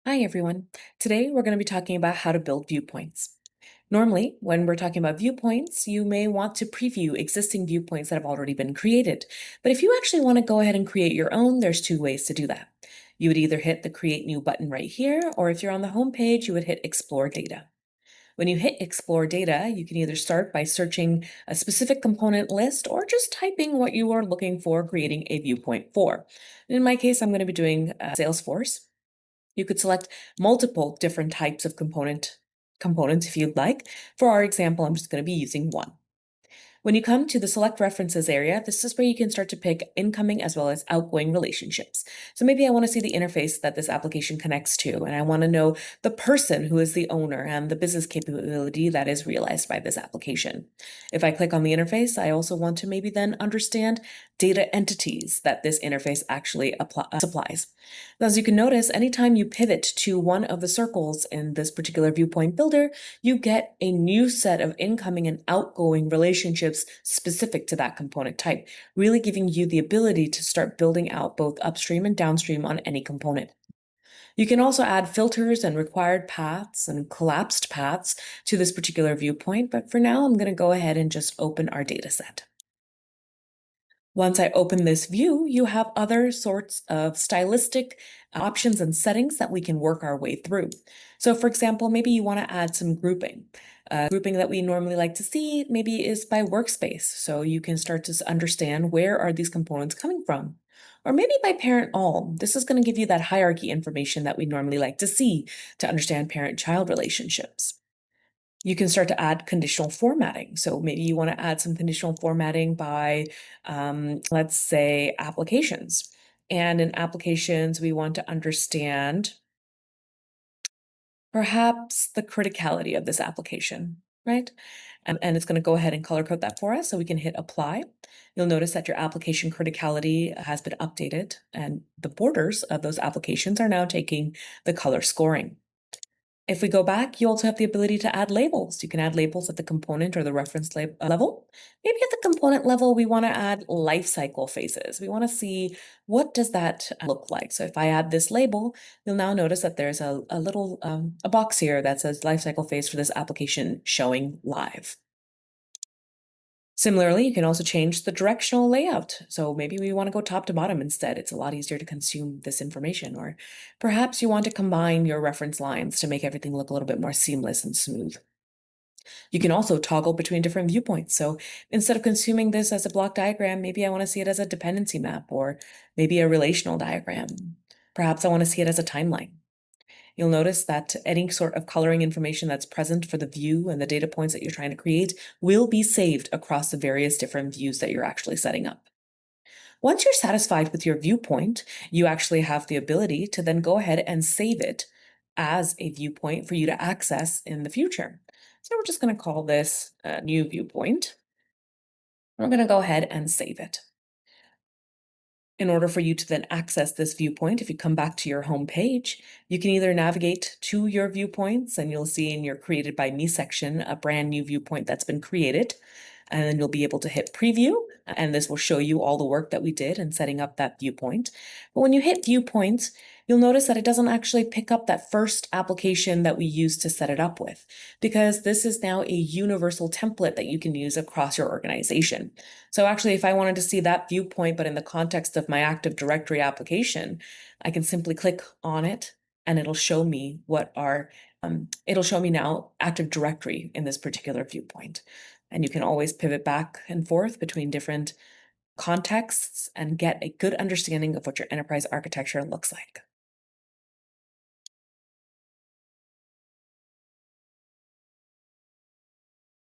Hi, everyone. Today, we're going to be talking about how to build viewpoints. Normally, when we're talking about viewpoints, you may want to preview existing viewpoints that have already been created. But if you actually want to go ahead and create your own, there's two ways to do that. You would either hit the Create New button right here, or if you're on the home page, you would hit Explore Data. When you hit Explore Data, you can either start by searching a specific component list or just typing what you are looking for creating a viewpoint for. In my case, I'm going to be doing Salesforce. You could select multiple different types of components if you'd like. For our example, I'm just going to be using one. When you come to the Select References area, this is where you can start to pick incoming as well as outgoing relationships. So maybe I want to see the interface that this application connects to, and I want to know the person who is the owner and the business capability that is realized by this application. If I click on the interface, I also want to maybe then understand data entities that this interface actually supplies. Now, as you can notice, anytime you pivot to one of the circles in this particular viewpoint builder, you get a new set of incoming and outgoing relationships specific to that component type, really giving you the ability to start building out both upstream and downstream on any component. You can also add filters and required paths and collapsed paths to this particular viewpoint, but for now, I'm going to go ahead and just open our data set. Once I open this view, you have other sorts of stylistic options and settings that we can work our way through. So for example, maybe you want to add some grouping. Grouping that we normally like to see maybe is by workspace. So you can start to understand where are these components coming from. Or maybe by parent all. This is going to give you that hierarchy information that we normally like to see to understand parent-child relationships. You can start to add conditional formatting. So maybe you want to add some conditional formatting by, let's say, applications. And in applications, we want to understand perhaps the criticality of this application, right? And it's going to go ahead and color code that for us so we can hit apply. You'll notice that your application criticality has been updated and the borders of those applications are now taking the color scoring. If we go back, you also have the ability to add labels. You can add labels at the component or the reference level. Maybe at the component level, we want to add life cycle phases. We want to see what does that look like. So if I add this label, you'll now notice that there's a little a box here that says life cycle phase for this application showing live. Similarly, you can also change the directional layout. So maybe we want to go top to bottom instead. It's a lot easier to consume this information. Or perhaps you want to combine your reference lines to make everything look a little bit more seamless and smooth. You can also toggle between different viewpoints. So instead of consuming this as a block diagram, maybe I want to see it as a dependency map or maybe a relational diagram. Perhaps I want to see it as a timeline. You'll notice that any sort of coloring information that's present for the view and the data points that you're trying to create will be saved across the various different views that you're actually setting up. Once you're satisfied with your viewpoint, you actually have the ability to then go ahead and save it as a viewpoint for you to access in the future. So we're just going to call this a new viewpoint. We're going to go ahead and save it. In order for you to then access this viewpoint, if you come back to your home page, you can either navigate to your viewpoints and you'll see in your Created by Me section a brand new viewpoint that's been created. And then you'll be able to hit preview, and this will show you all the work that we did in setting up that viewpoint. But when you hit viewpoints, you'll notice that it doesn't actually pick up that first application that we used to set it up with, because this is now a universal template that you can use across your organization. So actually, if I wanted to see that viewpoint, but in the context of my Active Directory application, I can simply click on it and it'll show me it'll show me now Active Directory in this particular viewpoint. And you can always pivot back and forth between different contexts and get a good understanding of what your enterprise architecture looks like.